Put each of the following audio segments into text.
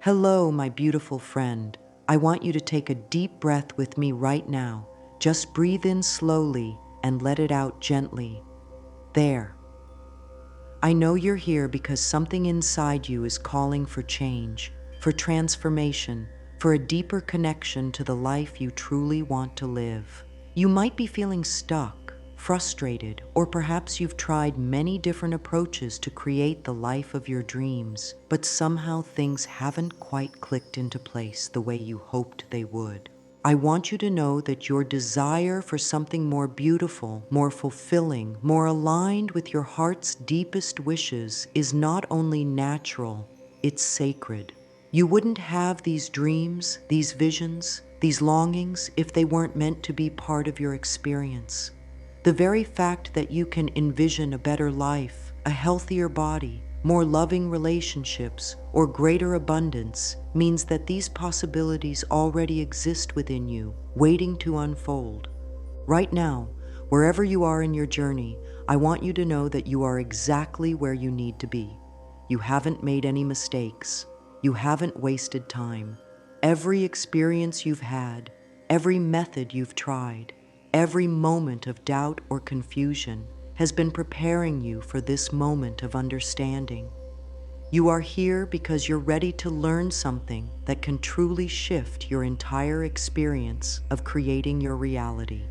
Hello, my beautiful friend. I want you to take a deep breath with me right now. Just breathe in slowly and let it out gently. There. I know you're here because something inside you is calling for change, for transformation, for a deeper connection to the life you truly want to live. You might be feeling stuck, frustrated, or perhaps you've tried many different approaches to create the life of your dreams, but somehow things haven't quite clicked into place the way you hoped they would. I want you to know that your desire for something more beautiful, more fulfilling, more aligned with your heart's deepest wishes is not only natural, it's sacred. You wouldn't have these dreams, these visions, these longings if they weren't meant to be part of your experience. The very fact that you can envision a better life, a healthier body, more loving relationships, or greater abundance means that these possibilities already exist within you, waiting to unfold. Right now, wherever you are in your journey, I want you to know that you are exactly where you need to be. You haven't made any mistakes. You haven't wasted time. Every experience you've had, every method you've tried, every moment of doubt or confusion has been preparing you for this moment of understanding. You are here because you're ready to learn something that can truly shift your entire experience of creating your reality.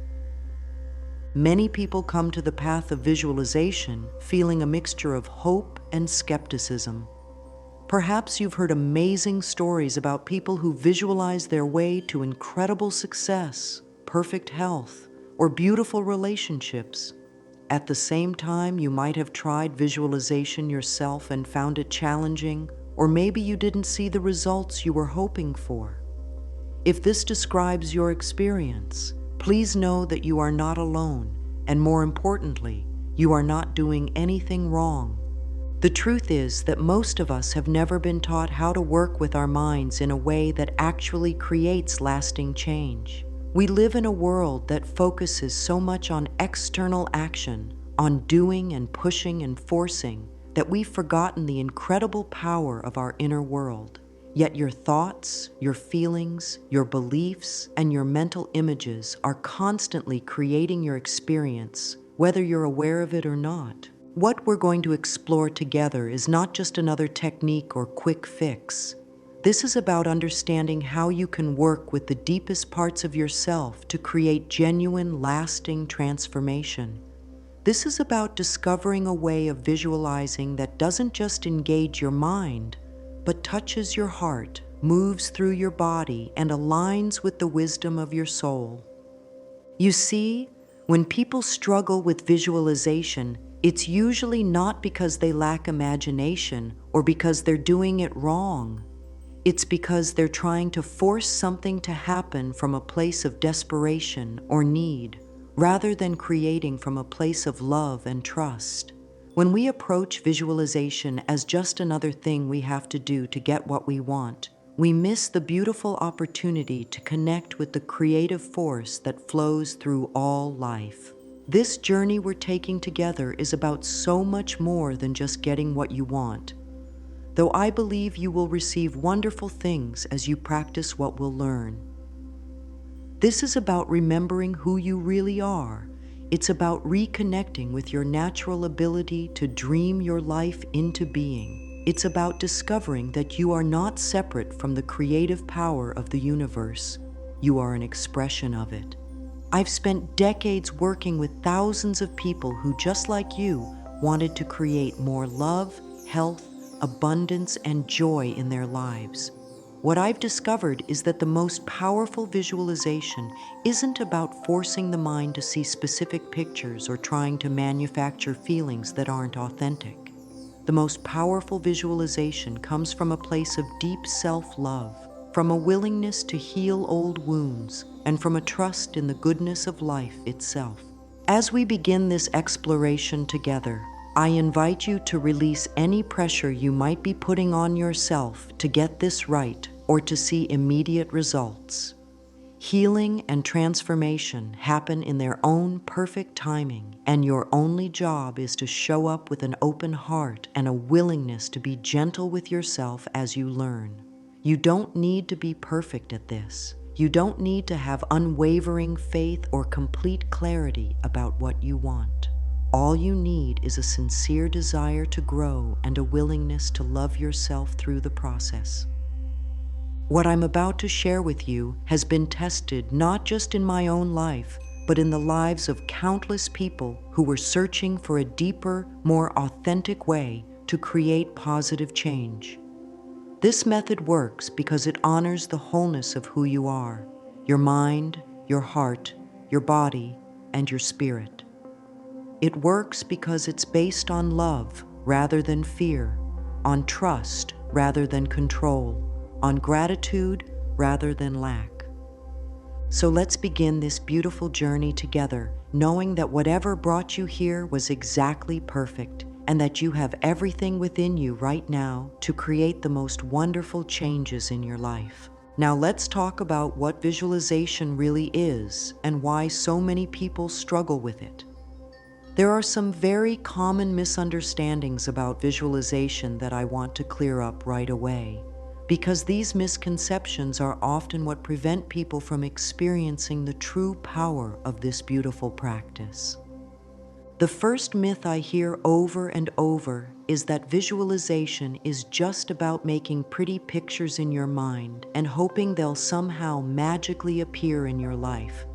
Many people come to the path of visualization feeling a mixture of hope and skepticism. Perhaps you've heard amazing stories about people who visualize their way to incredible success, perfect health, or beautiful relationships. At the same time, you might have tried visualization yourself and found it challenging, or maybe you didn't see the results you were hoping for. If this describes your experience, please know that you are not alone, and more importantly, you are not doing anything wrong. The truth is that most of us have never been taught how to work with our minds in a way that actually creates lasting change. We live in a world that focuses so much on external action, on doing and pushing and forcing, that we've forgotten the incredible power of our inner world. Yet your thoughts, your feelings, your beliefs, and your mental images are constantly creating your experience, whether you're aware of it or not. What we're going to explore together is not just another technique or quick fix. This is about understanding how you can work with the deepest parts of yourself to create genuine, lasting transformation. This is about discovering a way of visualizing that doesn't just engage your mind, but touches your heart, moves through your body, and aligns with the wisdom of your soul. You see, when people struggle with visualization, it's usually not because they lack imagination or because they're doing it wrong. It's because they're trying to force something to happen from a place of desperation or need, rather than creating from a place of love and trust. When we approach visualization as just another thing we have to do to get what we want, we miss the beautiful opportunity to connect with the creative force that flows through all life. This journey we're taking together is about so much more than just getting what you want. Though I believe you will receive wonderful things as you practice what we'll learn. This is about remembering who you really are. It's about reconnecting with your natural ability to dream your life into being. It's about discovering that you are not separate from the creative power of the universe. You are an expression of it. I've spent decades working with thousands of people who, just like you, wanted to create more love, health, abundance, and joy in their lives. What I've discovered is that the most powerful visualization isn't about forcing the mind to see specific pictures or trying to manufacture feelings that aren't authentic. The most powerful visualization comes from a place of deep self-love, from a willingness to heal old wounds, and from a trust in the goodness of life itself. As we begin this exploration together, I invite you to release any pressure you might be putting on yourself to get this right or to see immediate results. Healing and transformation happen in their own perfect timing, and your only job is to show up with an open heart and a willingness to be gentle with yourself as you learn. You don't need to be perfect at this. You don't need to have unwavering faith or complete clarity about what you want. All you need is a sincere desire to grow and a willingness to love yourself through the process. What I'm about to share with you has been tested not just in my own life, but in the lives of countless people who were searching for a deeper, more authentic way to create positive change. This method works because it honors the wholeness of who you are, your mind, your heart, your body, and your spirit. It works because it's based on love rather than fear, on trust rather than control, on gratitude rather than lack. So let's begin this beautiful journey together, knowing that whatever brought you here was exactly perfect, and that you have everything within you right now to create the most wonderful changes in your life. Now let's talk about what visualization really is and why so many people struggle with it. There are some very common misunderstandings about visualization that I want to clear up right away, because these misconceptions are often what prevent people from experiencing the true power of this beautiful practice. The first myth I hear over and over is that visualization is just about making pretty pictures in your mind and hoping they'll somehow magically appear in your life.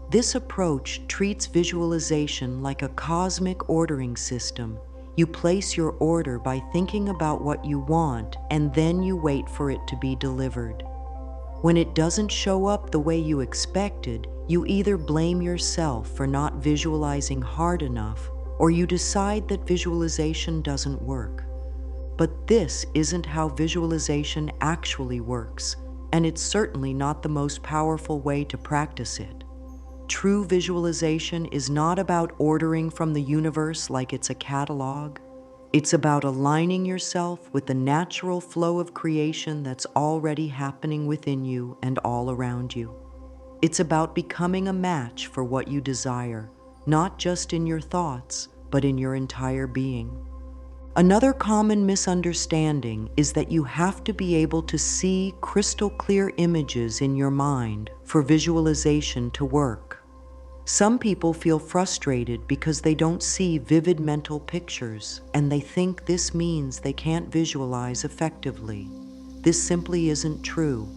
This approach treats visualization like a cosmic ordering system. You place your order by thinking about what you want, and then you wait for it to be delivered. When it doesn't show up the way you expected, you either blame yourself for not visualizing hard enough, or you decide that visualization doesn't work. But this isn't how visualization actually works, and it's certainly not the most powerful way to practice it. True visualization is not about ordering from the universe like it's a catalog. It's about aligning yourself with the natural flow of creation that's already happening within you and all around you. It's about becoming a match for what you desire, not just in your thoughts, but in your entire being. Another common misunderstanding is that you have to be able to see crystal clear images in your mind for visualization to work. Some people feel frustrated because they don't see vivid mental pictures, and they think this means they can't visualize effectively. This simply isn't true.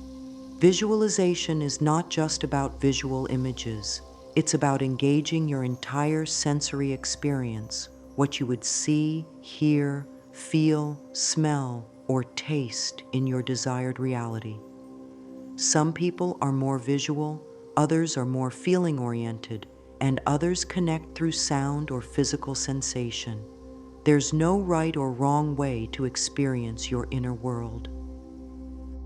Visualization is not just about visual images. It's about engaging your entire sensory experience, what you would see, hear, feel, smell, or taste in your desired reality. Some people are more visual, others are more feeling-oriented, and others connect through sound or physical sensation. There's no right or wrong way to experience your inner world.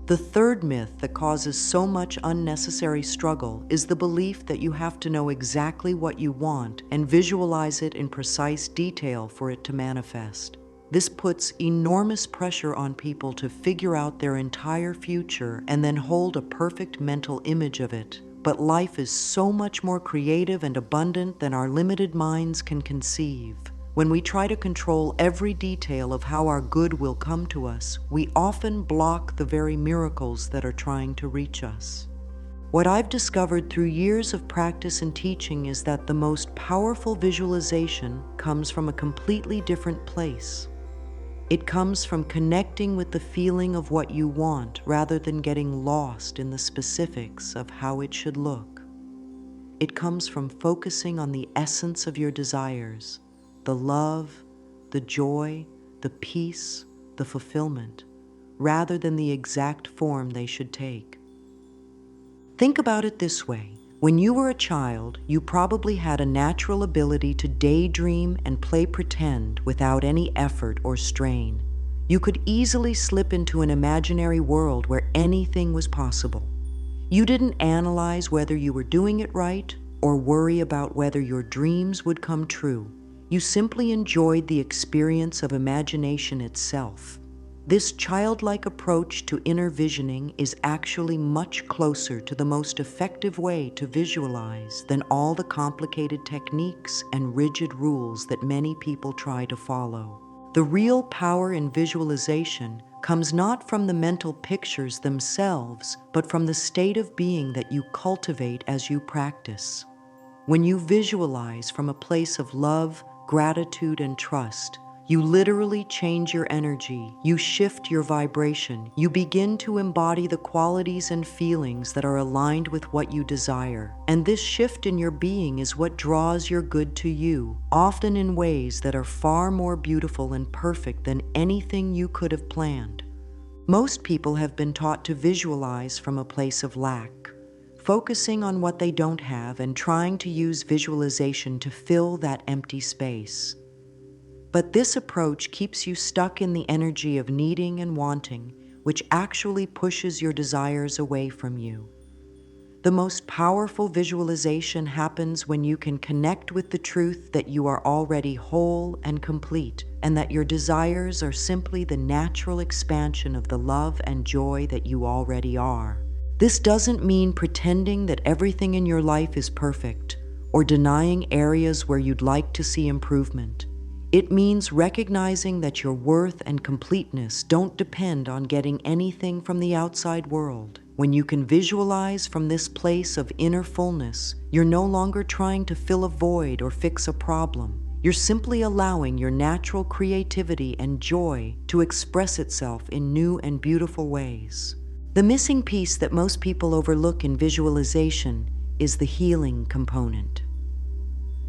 The third myth that causes so much unnecessary struggle is the belief that you have to know exactly what you want and visualize it in precise detail for it to manifest. This puts enormous pressure on people to figure out their entire future and then hold a perfect mental image of it. But life is so much more creative and abundant than our limited minds can conceive. When we try to control every detail of how our good will come to us, we often block the very miracles that are trying to reach us. What I've discovered through years of practice and teaching is that the most powerful visualization comes from a completely different place. It comes from connecting with the feeling of what you want rather than getting lost in the specifics of how it should look. It comes from focusing on the essence of your desires, the love, the joy, the peace, the fulfillment, rather than the exact form they should take. Think about it this way. When you were a child, you probably had a natural ability to daydream and play pretend without any effort or strain. You could easily slip into an imaginary world where anything was possible. You didn't analyze whether you were doing it right or worry about whether your dreams would come true. You simply enjoyed the experience of imagination itself. This childlike approach to inner visioning is actually much closer to the most effective way to visualize than all the complicated techniques and rigid rules that many people try to follow. The real power in visualization comes not from the mental pictures themselves, but from the state of being that you cultivate as you practice. When you visualize from a place of love, gratitude, and trust, you literally change your energy, you shift your vibration, you begin to embody the qualities and feelings that are aligned with what you desire. And this shift in your being is what draws your good to you, often in ways that are far more beautiful and perfect than anything you could have planned. Most people have been taught to visualize from a place of lack, focusing on what they don't have and trying to use visualization to fill that empty space. But this approach keeps you stuck in the energy of needing and wanting, which actually pushes your desires away from you. The most powerful visualization happens when you can connect with the truth that you are already whole and complete, and that your desires are simply the natural expansion of the love and joy that you already are. This doesn't mean pretending that everything in your life is perfect, or denying areas where you'd like to see improvement. It means recognizing that your worth and completeness don't depend on getting anything from the outside world. When you can visualize from this place of inner fullness, you're no longer trying to fill a void or fix a problem. You're simply allowing your natural creativity and joy to express itself in new and beautiful ways. The missing piece that most people overlook in visualization is the healing component.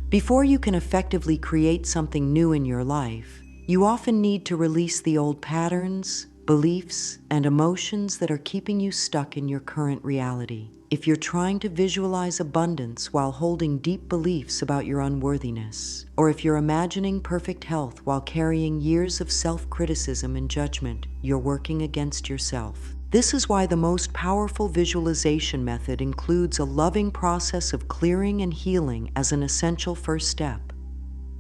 Before you can effectively create something new in your life, you often need to release the old patterns, beliefs, and emotions that are keeping you stuck in your current reality. If you're trying to visualize abundance while holding deep beliefs about your unworthiness, or if you're imagining perfect health while carrying years of self-criticism and judgment, you're working against yourself. This is why the most powerful visualization method includes a loving process of clearing and healing as an essential first step.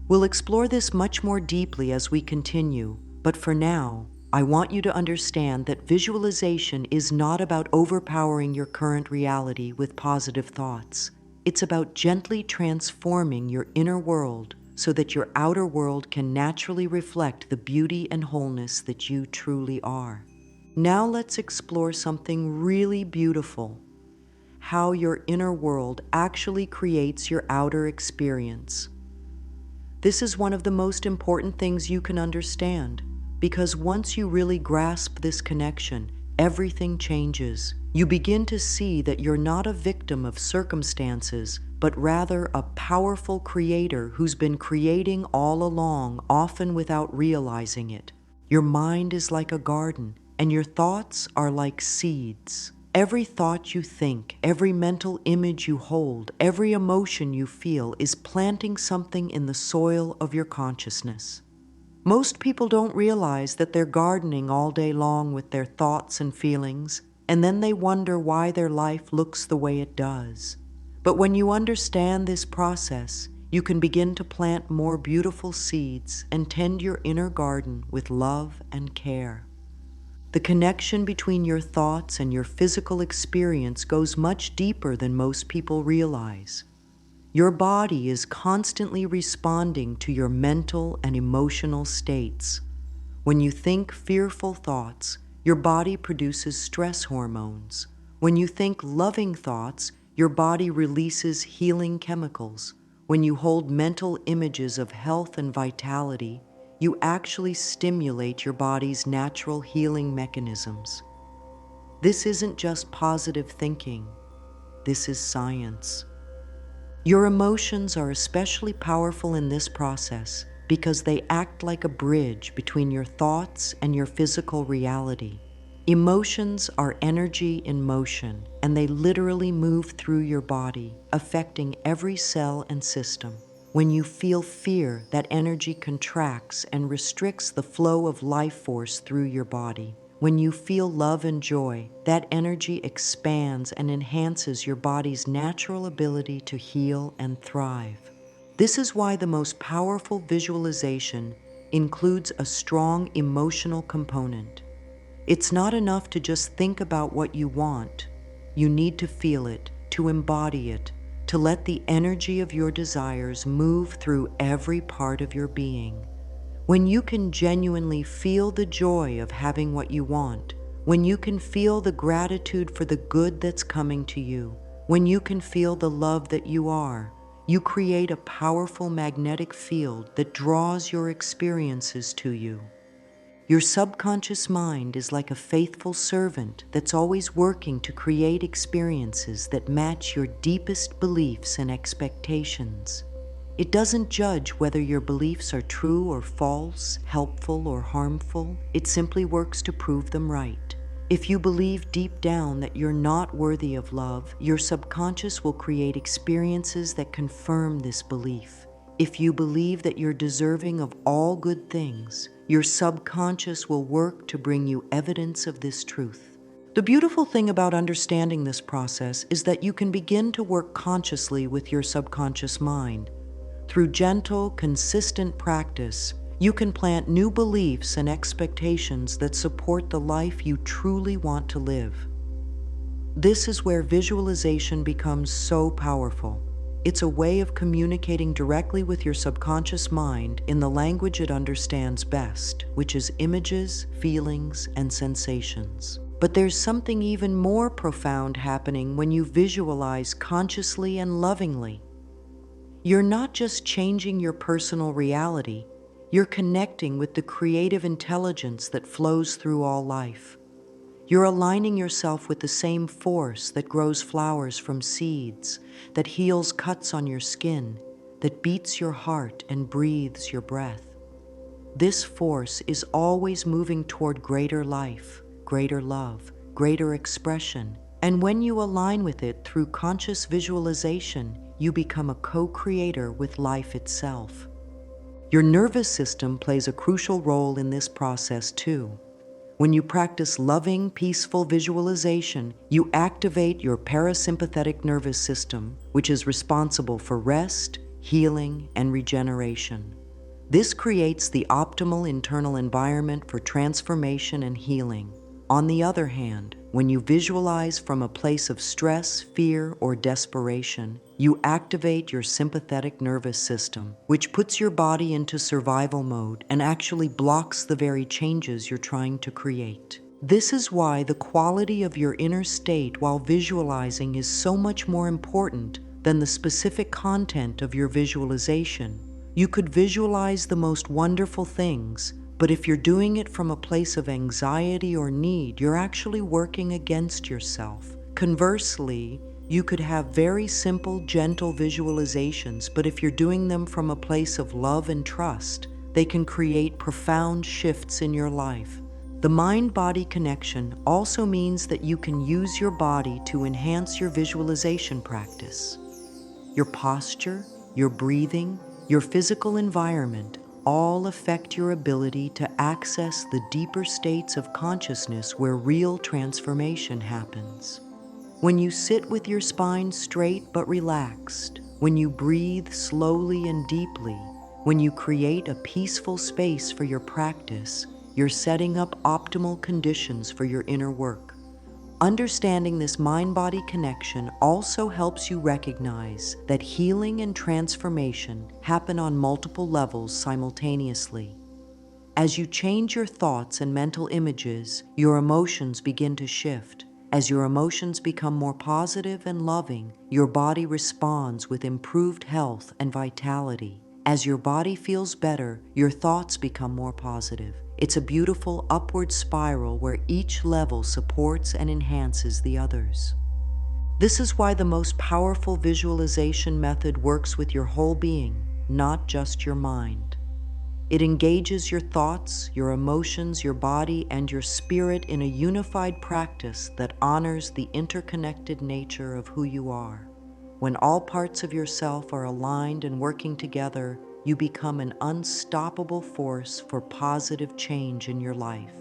We'll explore this much more deeply as we continue, but for now, I want you to understand that visualization is not about overpowering your current reality with positive thoughts. It's about gently transforming your inner world so that your outer world can naturally reflect the beauty and wholeness that you truly are. Now let's explore something really beautiful: how your inner world actually creates your outer experience. This is one of the most important things you can understand, because once you really grasp this connection, everything changes. You begin to see that you're not a victim of circumstances, but rather a powerful creator who's been creating all along, often without realizing it. Your mind is like a garden, and your thoughts are like seeds. Every thought you think, every mental image you hold, every emotion you feel is planting something in the soil of your consciousness. Most people don't realize that they're gardening all day long with their thoughts and feelings, and then they wonder why their life looks the way it does. But when you understand this process, you can begin to plant more beautiful seeds and tend your inner garden with love and care. The connection between your thoughts and your physical experience goes much deeper than most people realize. Your body is constantly responding to your mental and emotional states. When you think fearful thoughts, your body produces stress hormones. When you think loving thoughts, your body releases healing chemicals. When you hold mental images of health and vitality, you actually stimulate your body's natural healing mechanisms. This isn't just positive thinking. This is science. Your emotions are especially powerful in this process because they act like a bridge between your thoughts and your physical reality. Emotions are energy in motion, and they literally move through your body, affecting every cell and system. When you feel fear, that energy contracts and restricts the flow of life force through your body. When you feel love and joy, that energy expands and enhances your body's natural ability to heal and thrive. This is why the most powerful visualization includes a strong emotional component. It's not enough to just think about what you want. You need to feel it, to embody it, to let the energy of your desires move through every part of your being. When you can genuinely feel the joy of having what you want, when you can feel the gratitude for the good that's coming to you, when you can feel the love that you are, you create a powerful magnetic field that draws your experiences to you. Your subconscious mind is like a faithful servant that's always working to create experiences that match your deepest beliefs and expectations. It doesn't judge whether your beliefs are true or false, helpful or harmful. It simply works to prove them right. If you believe deep down that you're not worthy of love, your subconscious will create experiences that confirm this belief. If you believe that you're deserving of all good things, your subconscious will work to bring you evidence of this truth. The beautiful thing about understanding this process is that you can begin to work consciously with your subconscious mind. Through gentle, consistent practice, you can plant new beliefs and expectations that support the life you truly want to live. This is where visualization becomes so powerful. It's a way of communicating directly with your subconscious mind in the language it understands best, which is images, feelings, and sensations. But there's something even more profound happening when you visualize consciously and lovingly. You're not just changing your personal reality, you're connecting with the creative intelligence that flows through all life. You're aligning yourself with the same force that grows flowers from seeds, that heals cuts on your skin, that beats your heart and breathes your breath. This force is always moving toward greater life, greater love, greater expression, and when you align with it through conscious visualization, you become a co-creator with life itself. Your nervous system plays a crucial role in this process too. When you practice loving, peaceful visualization, you activate your parasympathetic nervous system, which is responsible for rest, healing, and regeneration. This creates the optimal internal environment for transformation and healing. On the other hand, when you visualize from a place of stress, fear, or desperation, you activate your sympathetic nervous system, which puts your body into survival mode and actually blocks the very changes you're trying to create. This is why the quality of your inner state while visualizing is so much more important than the specific content of your visualization. You could visualize the most wonderful things, but if you're doing it from a place of anxiety or need, you're actually working against yourself. Conversely, you could have very simple, gentle visualizations, but if you're doing them from a place of love and trust, they can create profound shifts in your life. The mind-body connection also means that you can use your body to enhance your visualization practice. Your posture, your breathing, your physical environment all affect your ability to access the deeper states of consciousness where real transformation happens. When you sit with your spine straight but relaxed, when you breathe slowly and deeply, when you create a peaceful space for your practice, you're setting up optimal conditions for your inner work. Understanding this mind-body connection also helps you recognize that healing and transformation happen on multiple levels simultaneously. As you change your thoughts and mental images, your emotions begin to shift. As your emotions become more positive and loving, your body responds with improved health and vitality. As your body feels better, your thoughts become more positive. It's a beautiful upward spiral where each level supports and enhances the others. This is why the most powerful visualization method works with your whole being, not just your mind. It engages your thoughts, your emotions, your body, and your spirit in a unified practice that honors the interconnected nature of who you are. When all parts of yourself are aligned and working together, you become an unstoppable force for positive change in your life.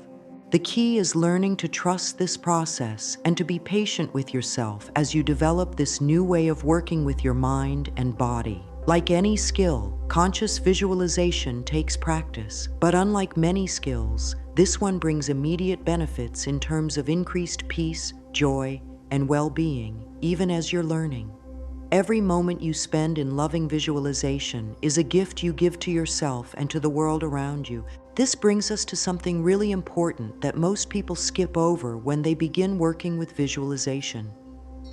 The key is learning to trust this process and to be patient with yourself as you develop this new way of working with your mind and body. Like any skill, conscious visualization takes practice, but unlike many skills, this one brings immediate benefits in terms of increased peace, joy, and well-being, even as you're learning. Every moment you spend in loving visualization is a gift you give to yourself and to the world around you. This brings us to something really important that most people skip over when they begin working with visualization.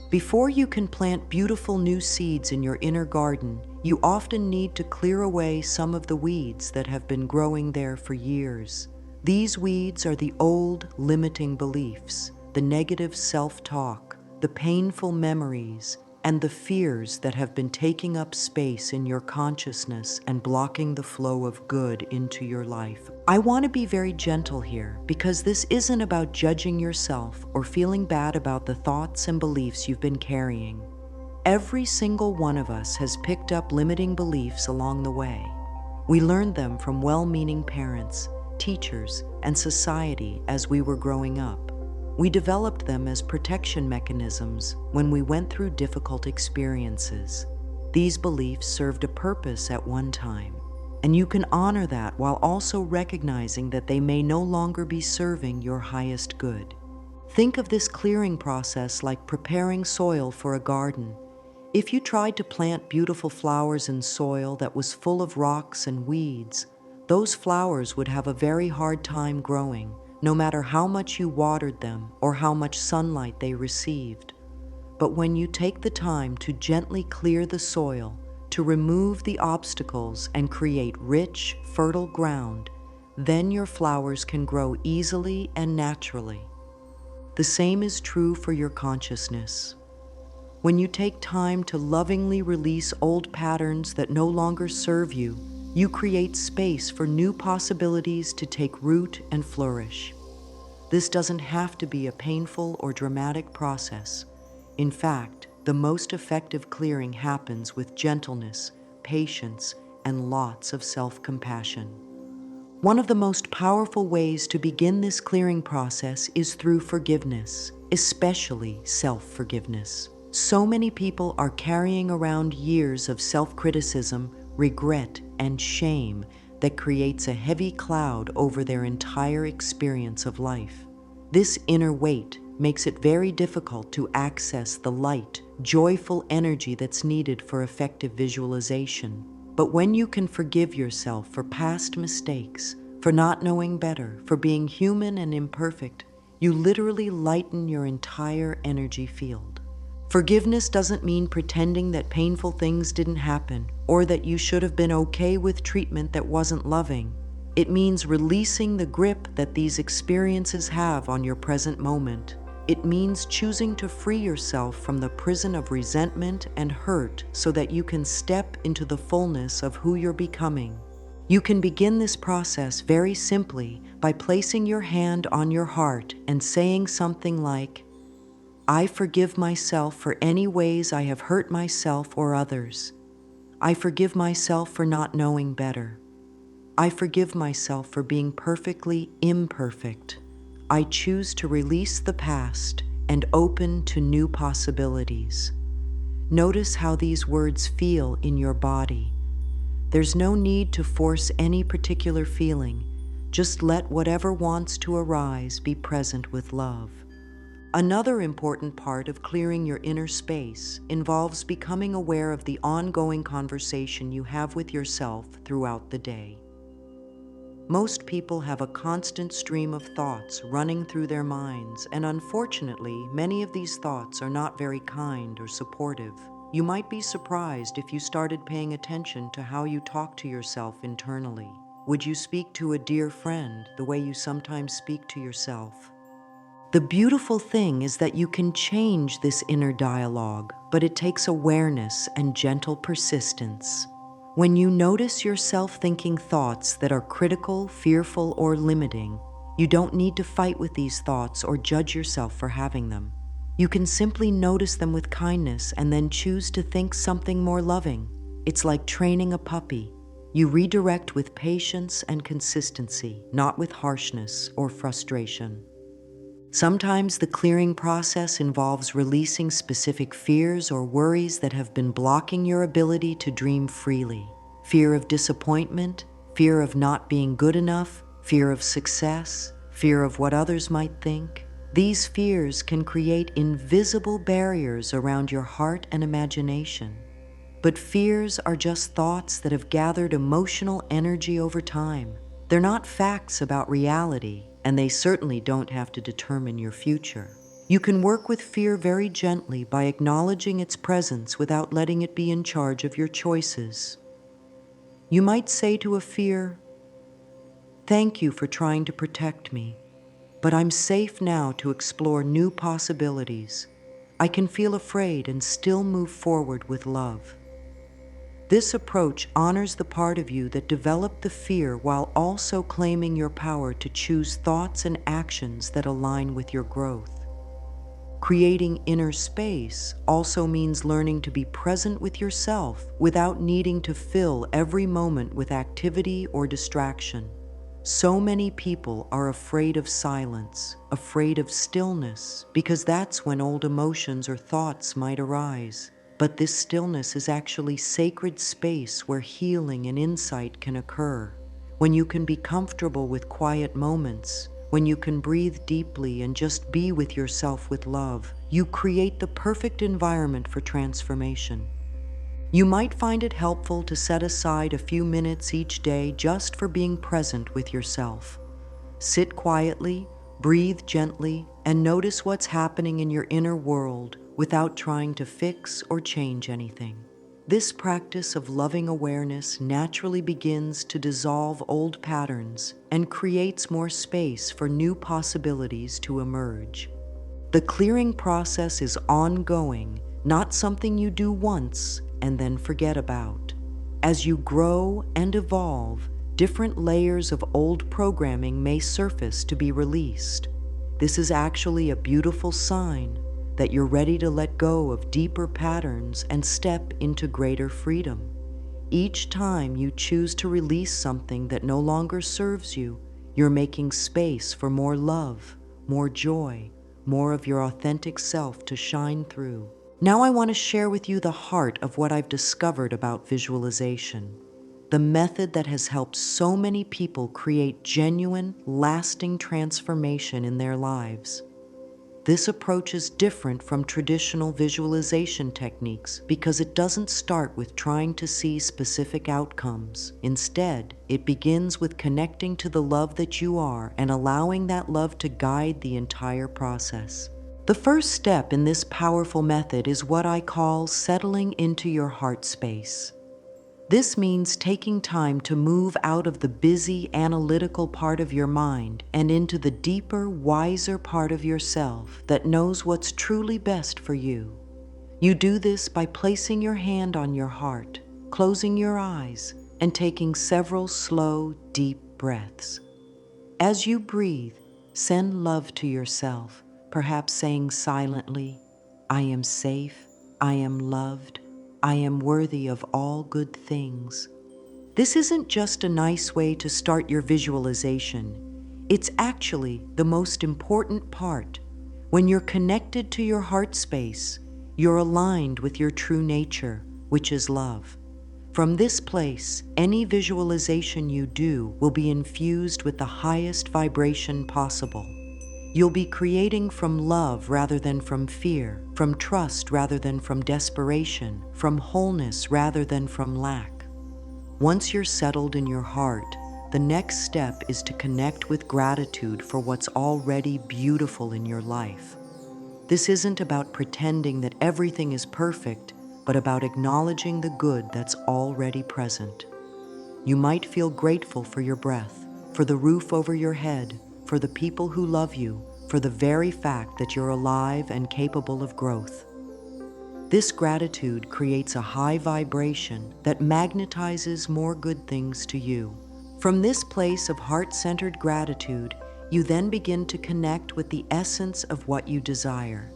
Before you can plant beautiful new seeds in your inner garden, you often need to clear away some of the weeds that have been growing there for years. These weeds are the old, limiting beliefs, the negative self-talk, the painful memories, and the fears that have been taking up space in your consciousness and blocking the flow of good into your life. I want to be very gentle here because this isn't about judging yourself or feeling bad about the thoughts and beliefs you've been carrying. Every single one of us has picked up limiting beliefs along the way. We learned them from well-meaning parents, teachers, and society as we were growing up. We developed them as protection mechanisms when we went through difficult experiences. These beliefs served a purpose at one time, and you can honor that while also recognizing that they may no longer be serving your highest good. Think of this clearing process like preparing soil for a garden. If you tried to plant beautiful flowers in soil that was full of rocks and weeds, those flowers would have a very hard time growing, no matter how much you watered them or how much sunlight they received. But when you take the time to gently clear the soil, to remove the obstacles and create rich, fertile ground, then your flowers can grow easily and naturally. The same is true for your consciousness. When you take time to lovingly release old patterns that no longer serve you, you create space for new possibilities to take root and flourish. This doesn't have to be a painful or dramatic process. In fact, the most effective clearing happens with gentleness, patience, and lots of self-compassion. One of the most powerful ways to begin this clearing process is through forgiveness, especially self-forgiveness. So many people are carrying around years of self-criticism, regret, and shame that creates a heavy cloud over their entire experience of life. This inner weight makes it very difficult to access the light, joyful energy that's needed for effective visualization. But when you can forgive yourself for past mistakes, for not knowing better, for being human and imperfect, you literally lighten your entire energy field. Forgiveness doesn't mean pretending that painful things didn't happen or that you should have been okay with treatment that wasn't loving. It means releasing the grip that these experiences have on your present moment. It means choosing to free yourself from the prison of resentment and hurt so that you can step into the fullness of who you're becoming. You can begin this process very simply by placing your hand on your heart and saying something like, "I forgive myself for any ways I have hurt myself or others. I forgive myself for not knowing better. I forgive myself for being perfectly imperfect. I choose to release the past and open to new possibilities." Notice how these words feel in your body. There's no need to force any particular feeling. Just let whatever wants to arise be present with love. Another important part of clearing your inner space involves becoming aware of the ongoing conversation you have with yourself throughout the day. Most people have a constant stream of thoughts running through their minds, and unfortunately, many of these thoughts are not very kind or supportive. You might be surprised if you started paying attention to how you talk to yourself internally. Would you speak to a dear friend the way you sometimes speak to yourself? The beautiful thing is that you can change this inner dialogue, but it takes awareness and gentle persistence. When you notice yourself thinking thoughts that are critical, fearful, or limiting, you don't need to fight with these thoughts or judge yourself for having them. You can simply notice them with kindness and then choose to think something more loving. It's like training a puppy. You redirect with patience and consistency, not with harshness or frustration. Sometimes the clearing process involves releasing specific fears or worries that have been blocking your ability to dream freely. Fear of disappointment, fear of not being good enough, fear of success, fear of what others might think. These fears can create invisible barriers around your heart and imagination. But fears are just thoughts that have gathered emotional energy over time. They're not facts about reality, and they certainly don't have to determine your future. You can work with fear very gently by acknowledging its presence without letting it be in charge of your choices. You might say to a fear, "Thank you for trying to protect me, but I'm safe now to explore new possibilities. I can feel afraid and still move forward with love." This approach honors the part of you that developed the fear while also claiming your power to choose thoughts and actions that align with your growth. Creating inner space also means learning to be present with yourself without needing to fill every moment with activity or distraction. So many people are afraid of silence, afraid of stillness, because that's when old emotions or thoughts might arise. But this stillness is actually sacred space where healing and insight can occur. When you can be comfortable with quiet moments, when you can breathe deeply and just be with yourself with love, you create the perfect environment for transformation. You might find it helpful to set aside a few minutes each day just for being present with yourself. Sit quietly, breathe gently, and notice what's happening in your inner world without trying to fix or change anything. This practice of loving awareness naturally begins to dissolve old patterns and creates more space for new possibilities to emerge. The clearing process is ongoing, not something you do once and then forget about. As you grow and evolve, different layers of old programming may surface to be released. This is actually a beautiful sign that you're ready to let go of deeper patterns and step into greater freedom. Each time you choose to release something that no longer serves you, you're making space for more love, more joy, more of your authentic self to shine through. Now I want to share with you the heart of what I've discovered about visualization, the method that has helped so many people create genuine, lasting transformation in their lives. This approach is different from traditional visualization techniques because it doesn't start with trying to see specific outcomes. Instead, it begins with connecting to the love that you are and allowing that love to guide the entire process. The first step in this powerful method is what I call settling into your heart space. This means taking time to move out of the busy, analytical part of your mind and into the deeper, wiser part of yourself that knows what's truly best for you. You do this by placing your hand on your heart, closing your eyes, and taking several slow, deep breaths. As you breathe, send love to yourself, perhaps saying silently, "I am safe, I am loved, I am worthy of all good things." This isn't just a nice way to start your visualization. It's actually the most important part. When you're connected to your heart space, you're aligned with your true nature, which is love. From this place, any visualization you do will be infused with the highest vibration possible. You'll be creating from love rather than from fear, from trust rather than from desperation, from wholeness rather than from lack. Once you're settled in your heart, the next step is to connect with gratitude for what's already beautiful in your life. This isn't about pretending that everything is perfect, but about acknowledging the good that's already present. You might feel grateful for your breath, for the roof over your head, for the people who love you, for the very fact that you're alive and capable of growth. This gratitude creates a high vibration that magnetizes more good things to you. From this place of heart-centered gratitude, you then begin to connect with the essence of what you desire.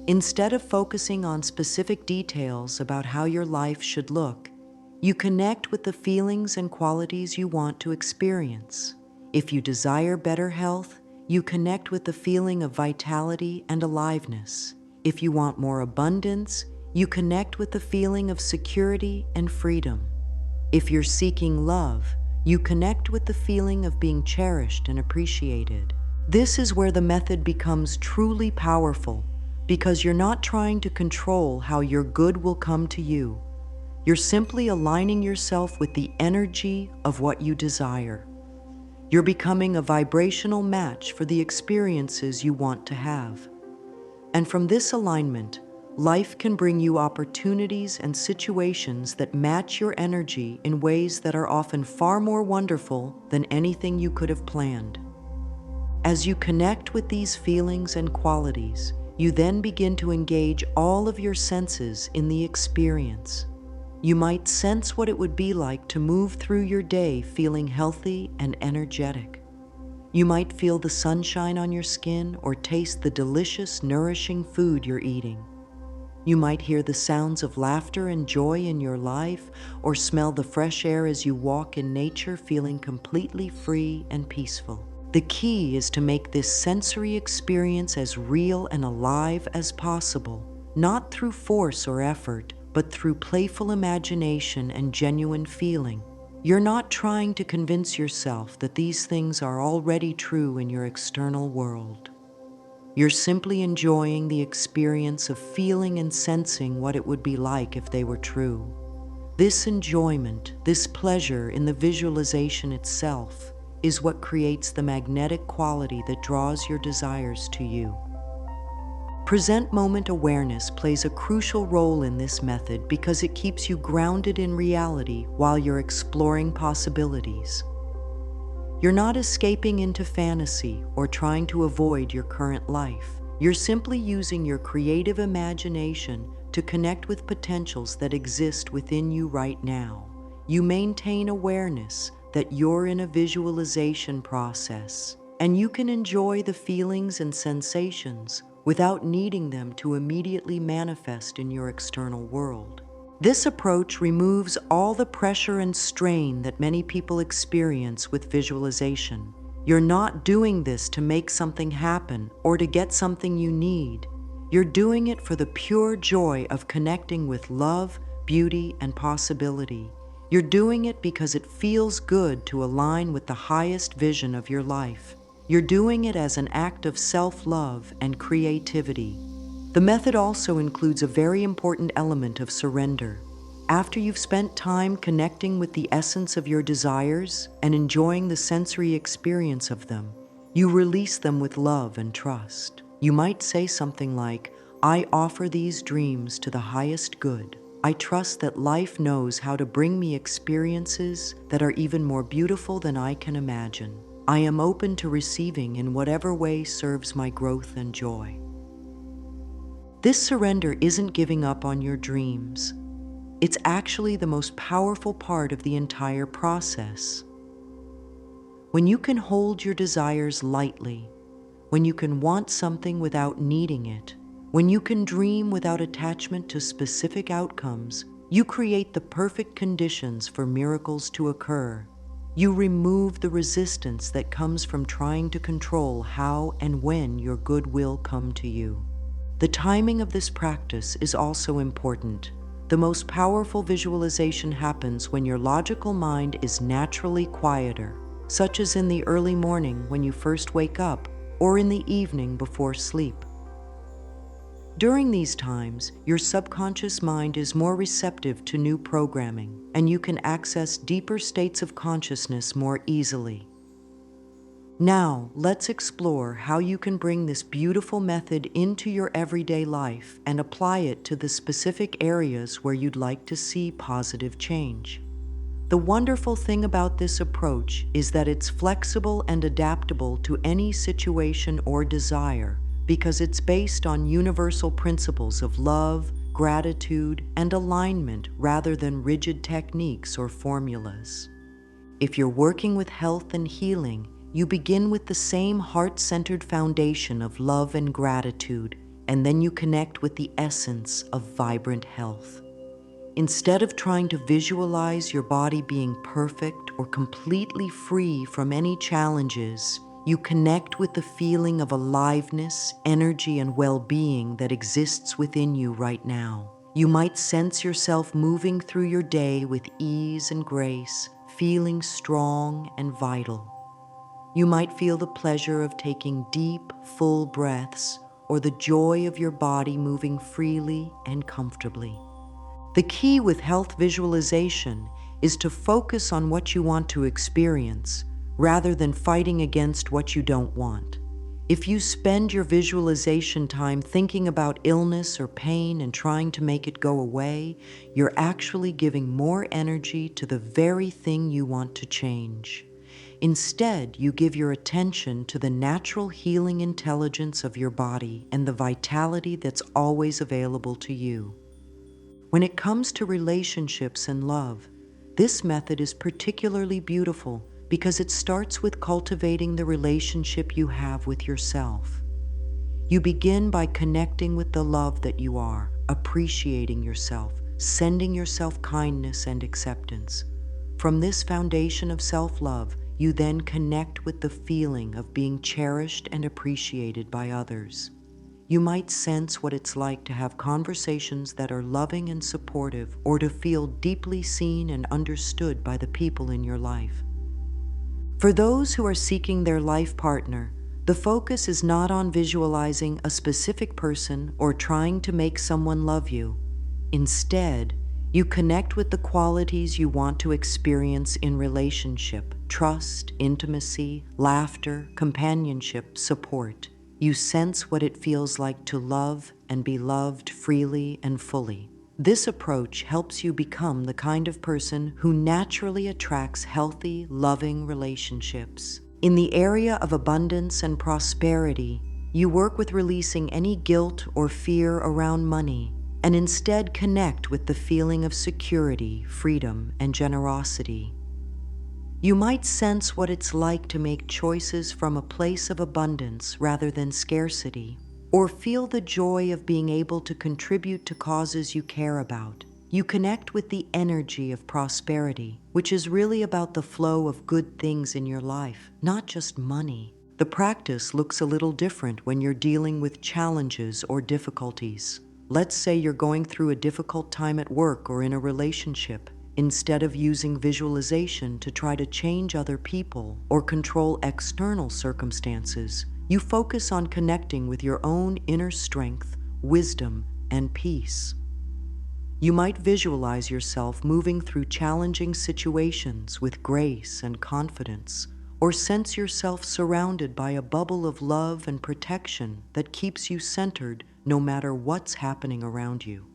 Instead of focusing on specific details about how your life should look, you connect with the feelings and qualities you want to experience. If you desire better health, you connect with the feeling of vitality and aliveness. If you want more abundance, you connect with the feeling of security and freedom. If you're seeking love, you connect with the feeling of being cherished and appreciated. This is where the method becomes truly powerful, because you're not trying to control how your good will come to you. You're simply aligning yourself with the energy of what you desire. You're becoming a vibrational match for the experiences you want to have. And from this alignment, life can bring you opportunities and situations that match your energy in ways that are often far more wonderful than anything you could have planned. As you connect with these feelings and qualities, you then begin to engage all of your senses in the experience. You might sense what it would be like to move through your day feeling healthy and energetic. You might feel the sunshine on your skin or taste the delicious, nourishing food you're eating. You might hear the sounds of laughter and joy in your life, or smell the fresh air as you walk in nature feeling completely free and peaceful. The key is to make this sensory experience as real and alive as possible, not through force or effort, but through playful imagination and genuine feeling. You're not trying to convince yourself that these things are already true in your external world. You're simply enjoying the experience of feeling and sensing what it would be like if they were true. This enjoyment, this pleasure in the visualization itself, is what creates the magnetic quality that draws your desires to you. Present moment awareness plays a crucial role in this method because it keeps you grounded in reality while you're exploring possibilities. You're not escaping into fantasy or trying to avoid your current life. You're simply using your creative imagination to connect with potentials that exist within you right now. You maintain awareness that you're in a visualization process, and you can enjoy the feelings and sensations without needing them to immediately manifest in your external world. This approach removes all the pressure and strain that many people experience with visualization. You're not doing this to make something happen or to get something you need. You're doing it for the pure joy of connecting with love, beauty, and possibility. You're doing it because it feels good to align with the highest vision of your life. You're doing it as an act of self-love and creativity. The method also includes a very important element of surrender. After you've spent time connecting with the essence of your desires and enjoying the sensory experience of them, you release them with love and trust. You might say something like, "I offer these dreams to the highest good. I trust that life knows how to bring me experiences that are even more beautiful than I can imagine. I am open to receiving in whatever way serves my growth and joy." This surrender isn't giving up on your dreams. It's actually the most powerful part of the entire process. When you can hold your desires lightly, when you can want something without needing it, when you can dream without attachment to specific outcomes, you create the perfect conditions for miracles to occur. You remove the resistance that comes from trying to control how and when your good will come to you. The timing of this practice is also important. The most powerful visualization happens when your logical mind is naturally quieter, such as in the early morning when you first wake up, or in the evening before sleep. During these times, your subconscious mind is more receptive to new programming, and you can access deeper states of consciousness more easily. Now, let's explore how you can bring this beautiful method into your everyday life and apply it to the specific areas where you'd like to see positive change. The wonderful thing about this approach is that it's flexible and adaptable to any situation or desire because it's based on universal principles of love, gratitude, and alignment rather than rigid techniques or formulas. If you're working with health and healing, you begin with the same heart-centered foundation of love and gratitude, and then you connect with the essence of vibrant health. Instead of trying to visualize your body being perfect or completely free from any challenges, you connect with the feeling of aliveness, energy, and well-being that exists within you right now. You might sense yourself moving through your day with ease and grace, feeling strong and vital. You might feel the pleasure of taking deep, full breaths, or the joy of your body moving freely and comfortably. The key with health visualization is to focus on what you want to experience rather than fighting against what you don't want. If you spend your visualization time thinking about illness or pain and trying to make it go away, you're actually giving more energy to the very thing you want to change. Instead, you give your attention to the natural healing intelligence of your body and the vitality that's always available to you. When it comes to relationships and love, this method is particularly beautiful because it starts with cultivating the relationship you have with yourself. You begin by connecting with the love that you are, appreciating yourself, sending yourself kindness and acceptance. From this foundation of self-love, you then connect with the feeling of being cherished and appreciated by others. You might sense what it's like to have conversations that are loving and supportive, or to feel deeply seen and understood by the people in your life. For those who are seeking their life partner, the focus is not on visualizing a specific person or trying to make someone love you. Instead, you connect with the qualities you want to experience in relationship: trust, intimacy, laughter, companionship, support. You sense what it feels like to love and be loved freely and fully. This approach helps you become the kind of person who naturally attracts healthy, loving relationships. In the area of abundance and prosperity, you work with releasing any guilt or fear around money, and instead connect with the feeling of security, freedom, and generosity. You might sense what it's like to make choices from a place of abundance rather than scarcity, or feel the joy of being able to contribute to causes you care about. You connect with the energy of prosperity, which is really about the flow of good things in your life, not just money. The practice looks a little different when you're dealing with challenges or difficulties. Let's say you're going through a difficult time at work or in a relationship. Instead of using visualization to try to change other people or control external circumstances, you focus on connecting with your own inner strength, wisdom, and peace. You might visualize yourself moving through challenging situations with grace and confidence, or sense yourself surrounded by a bubble of love and protection that keeps you centered no matter what's happening around you.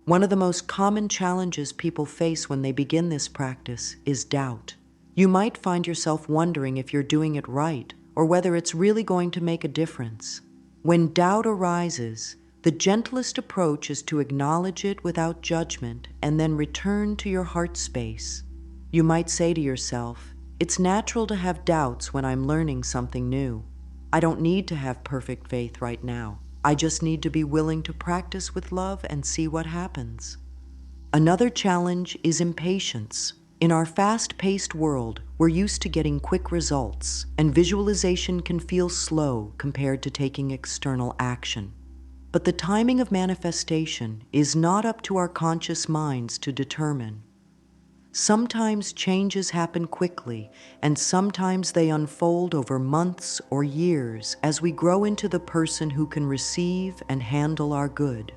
One of the most common challenges people face when they begin this practice is doubt. You might find yourself wondering if you're doing it right or whether it's really going to make a difference. When doubt arises, the gentlest approach is to acknowledge it without judgment and then return to your heart space. You might say to yourself, "It's natural to have doubts when I'm learning something new. I don't need to have perfect faith right now. I just need to be willing to practice with love and see what happens." Another challenge is impatience. In our fast-paced world, we're used to getting quick results, and visualization can feel slow compared to taking external action. But the timing of manifestation is not up to our conscious minds to determine. Sometimes changes happen quickly, and sometimes they unfold over months or years as we grow into the person who can receive and handle our good.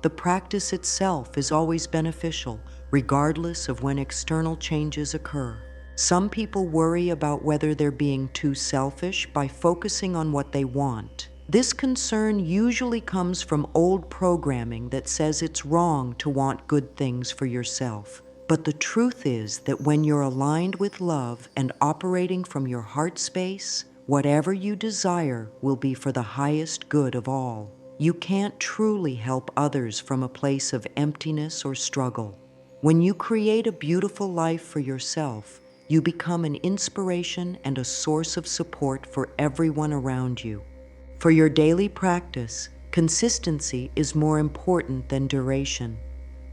The practice itself is always beneficial, regardless of when external changes occur. Some people worry about whether they're being too selfish by focusing on what they want. This concern usually comes from old programming that says it's wrong to want good things for yourself. But the truth is that when you're aligned with love and operating from your heart space, whatever you desire will be for the highest good of all. You can't truly help others from a place of emptiness or struggle. When you create a beautiful life for yourself, you become an inspiration and a source of support for everyone around you. For your daily practice, consistency is more important than duration.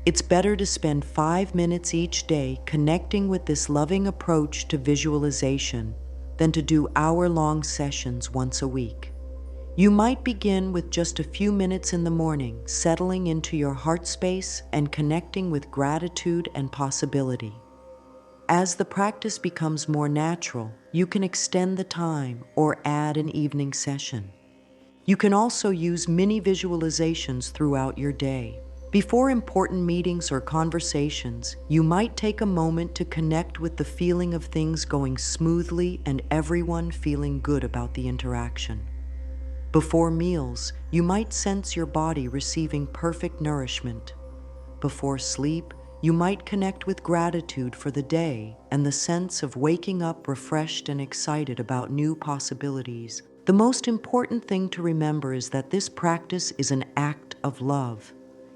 It's better to spend 5 minutes each day connecting with this loving approach to visualization than to do hour-long sessions once a week. You might begin with just a few minutes in the morning, settling into your heart space and connecting with gratitude and possibility. As the practice becomes more natural, you can extend the time or add an evening session. You can also use mini visualizations throughout your day. Before important meetings or conversations, you might take a moment to connect with the feeling of things going smoothly and everyone feeling good about the interaction. Before meals, you might sense your body receiving perfect nourishment. Before sleep, you might connect with gratitude for the day and the sense of waking up refreshed and excited about new possibilities. The most important thing to remember is that this practice is an act of love.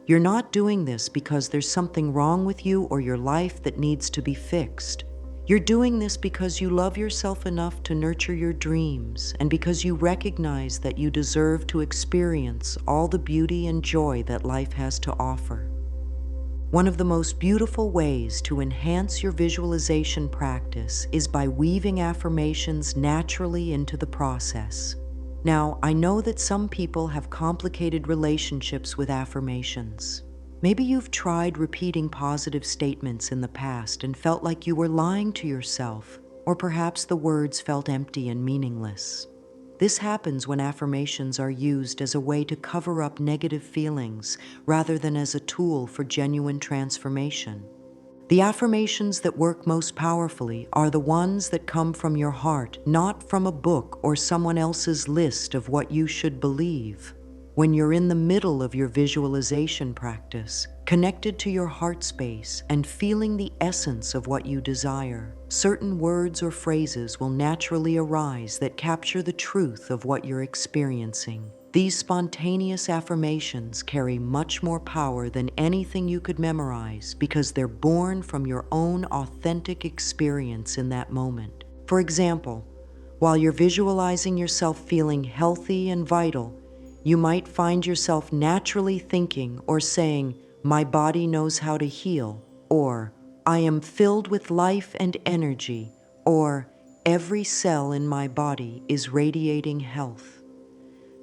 You're not doing this because there's something wrong with you or your life that needs to be fixed. You're doing this because you love yourself enough to nurture your dreams and because you recognize that you deserve to experience all the beauty and joy that life has to offer. One of the most beautiful ways to enhance your visualization practice is by weaving affirmations naturally into the process. Now, I know that some people have complicated relationships with affirmations. Maybe you've tried repeating positive statements in the past and felt like you were lying to yourself, or perhaps the words felt empty and meaningless. This happens when affirmations are used as a way to cover up negative feelings rather than as a tool for genuine transformation. The affirmations that work most powerfully are the ones that come from your heart, not from a book or someone else's list of what you should believe. When you're in the middle of your visualization practice, connected to your heart space and feeling the essence of what you desire, certain words or phrases will naturally arise that capture the truth of what you're experiencing. These spontaneous affirmations carry much more power than anything you could memorize because they're born from your own authentic experience in that moment. For example, while you're visualizing yourself feeling healthy and vital, you might find yourself naturally thinking or saying, "My body knows how to heal," or "I am filled with life and energy," or "Every cell in my body is radiating health."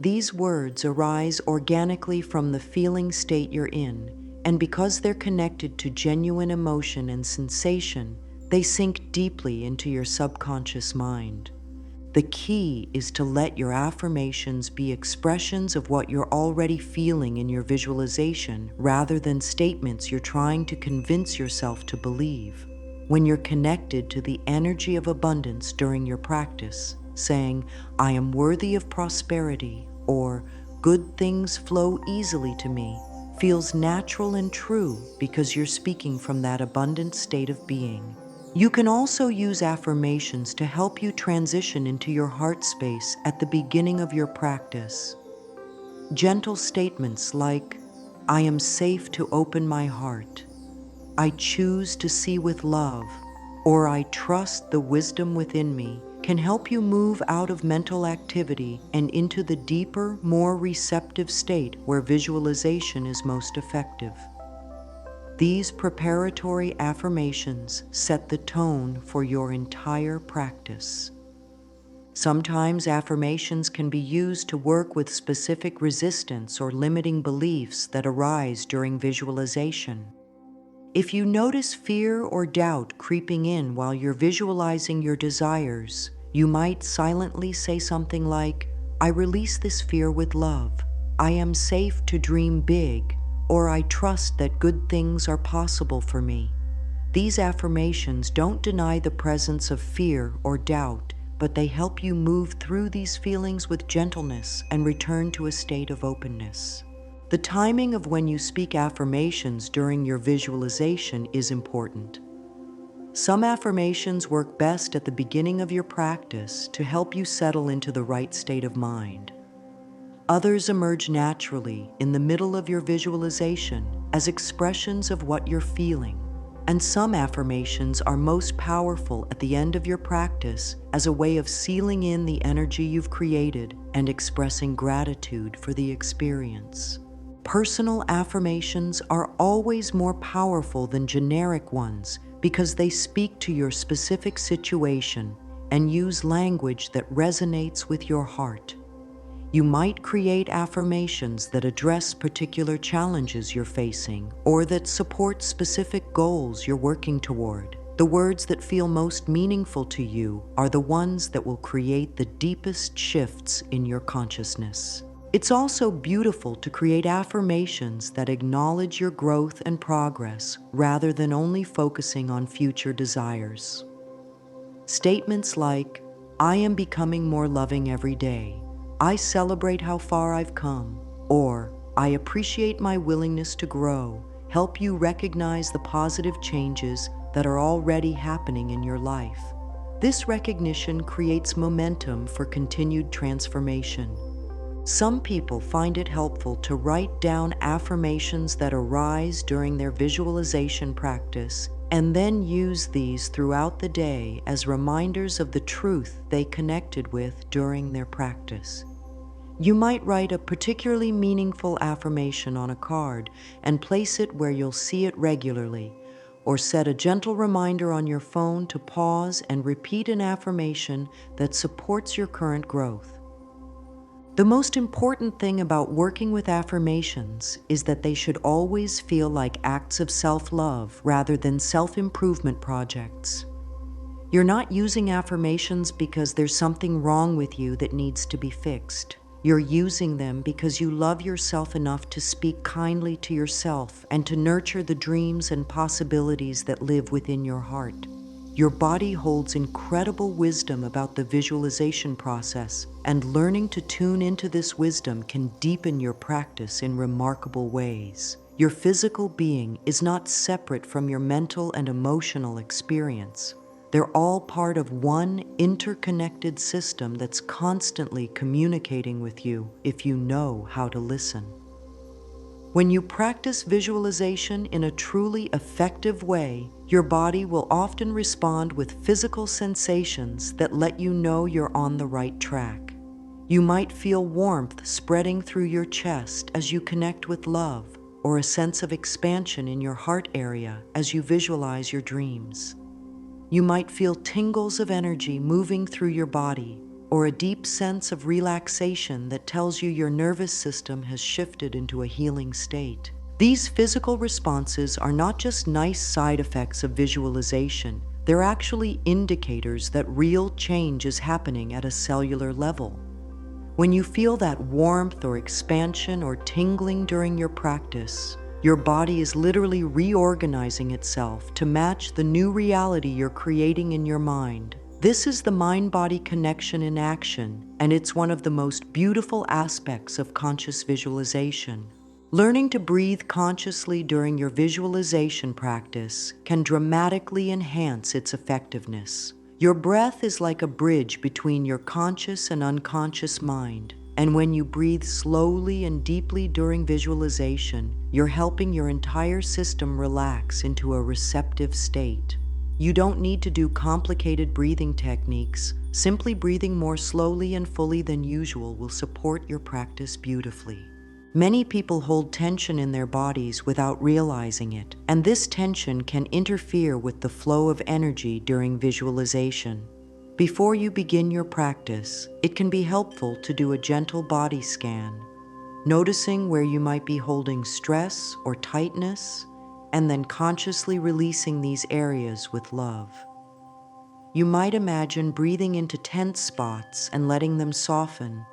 These words arise organically from the feeling state you're in, and because they're connected to genuine emotion and sensation, they sink deeply into your subconscious mind. The key is to let your affirmations be expressions of what you're already feeling in your visualization rather than statements you're trying to convince yourself to believe. When you're connected to the energy of abundance during your practice, saying, "I am worthy of prosperity," or "good things flow easily to me," feels natural and true because you're speaking from that abundant state of being. You can also use affirmations to help you transition into your heart space at the beginning of your practice. Gentle statements like, "I am safe to open my heart," "I choose to see with love," or "I trust the wisdom within me," can help you move out of mental activity and into the deeper, more receptive state where visualization is most effective. These preparatory affirmations set the tone for your entire practice. Sometimes affirmations can be used to work with specific resistance or limiting beliefs that arise during visualization. If you notice fear or doubt creeping in while you're visualizing your desires, you might silently say something like, "I release this fear with love," "I am safe to dream big," or "I trust that good things are possible for me." These affirmations don't deny the presence of fear or doubt, but they help you move through these feelings with gentleness and return to a state of openness. The timing of when you speak affirmations during your visualization is important. Some affirmations work best at the beginning of your practice to help you settle into the right state of mind. Others emerge naturally in the middle of your visualization as expressions of what you're feeling. And some affirmations are most powerful at the end of your practice as a way of sealing in the energy you've created and expressing gratitude for the experience. Personal affirmations are always more powerful than generic ones because they speak to your specific situation and use language that resonates with your heart. You might create affirmations that address particular challenges you're facing or that support specific goals you're working toward. The words that feel most meaningful to you are the ones that will create the deepest shifts in your consciousness. It's also beautiful to create affirmations that acknowledge your growth and progress rather than only focusing on future desires. Statements like, "I am becoming more loving every day," "I celebrate how far I've come," or "I appreciate my willingness to grow," help you recognize the positive changes that are already happening in your life. This recognition creates momentum for continued transformation. Some people find it helpful to write down affirmations that arise during their visualization practice and then use these throughout the day as reminders of the truth they connected with during their practice. You might write a particularly meaningful affirmation on a card and place it where you'll see it regularly, or set a gentle reminder on your phone to pause and repeat an affirmation that supports your current growth. The most important thing about working with affirmations is that they should always feel like acts of self-love rather than self-improvement projects. You're not using affirmations because there's something wrong with you that needs to be fixed. You're using them because you love yourself enough to speak kindly to yourself and to nurture the dreams and possibilities that live within your heart. Your body holds incredible wisdom about the visualization process, and learning to tune into this wisdom can deepen your practice in remarkable ways. Your physical being is not separate from your mental and emotional experience. They're all part of one interconnected system that's constantly communicating with you if you know how to listen. When you practice visualization in a truly effective way, your body will often respond with physical sensations that let you know you're on the right track. You might feel warmth spreading through your chest as you connect with love, or a sense of expansion in your heart area as you visualize your dreams. You might feel tingles of energy moving through your body, or a deep sense of relaxation that tells you your nervous system has shifted into a healing state. These physical responses are not just nice side effects of visualization, they're actually indicators that real change is happening at a cellular level. When you feel that warmth or expansion or tingling during your practice, your body is literally reorganizing itself to match the new reality you're creating in your mind. This is the mind-body connection in action, and it's one of the most beautiful aspects of conscious visualization. Learning to breathe consciously during your visualization practice can dramatically enhance its effectiveness. Your breath is like a bridge between your conscious and unconscious mind, and when you breathe slowly and deeply during visualization, you're helping your entire system relax into a receptive state. You don't need to do complicated breathing techniques. Simply breathing more slowly and fully than usual will support your practice beautifully. Many people hold tension in their bodies without realizing it, and this tension can interfere with the flow of energy during visualization. Before you begin your practice, it can be helpful to do a gentle body scan, noticing where you might be holding stress or tightness, and then consciously releasing these areas with love. You might imagine breathing into tense spots and letting them soften,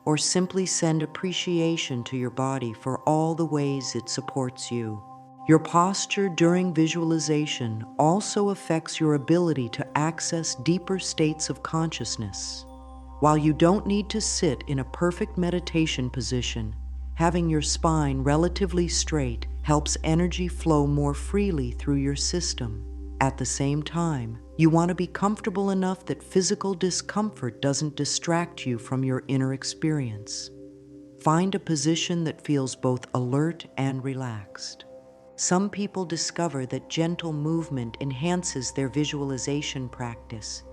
or simply send appreciation to your body for all the ways it supports you. Your posture during visualization also affects your ability to access deeper states of consciousness. While you don't need to sit in a perfect meditation position, having your spine relatively straight helps energy flow more freely through your system. At the same time, you want to be comfortable enough that physical discomfort doesn't distract you from your inner experience. Find a position that feels both alert and relaxed. Some people discover that gentle movement enhances their visualization practice.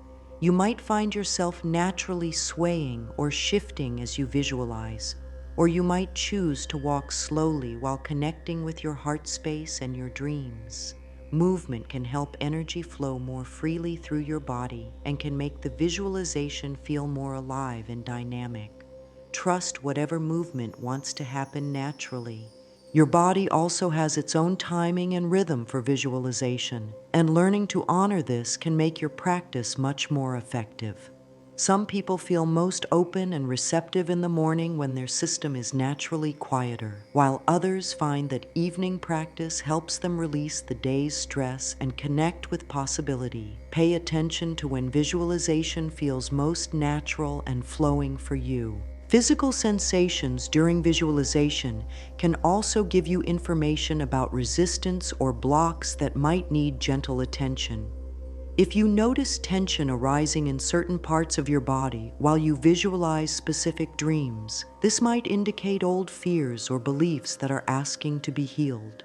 You might find yourself naturally swaying or shifting as you visualize, or you might choose to walk slowly while connecting with your heart space and your dreams. Movement can help energy flow more freely through your body and can make the visualization feel more alive and dynamic. Trust whatever movement wants to happen naturally. Your body also has its own timing and rhythm for visualization, and learning to honor this can make your practice much more effective. Some people feel most open and receptive in the morning when their system is naturally quieter, while others find that evening practice helps them release the day's stress and connect with possibility. Pay attention to when visualization feels most natural and flowing for you. Physical sensations during visualization can also give you information about resistance or blocks that might need gentle attention. If you notice tension arising in certain parts of your body while you visualize specific dreams, this might indicate old fears or beliefs that are asking to be healed.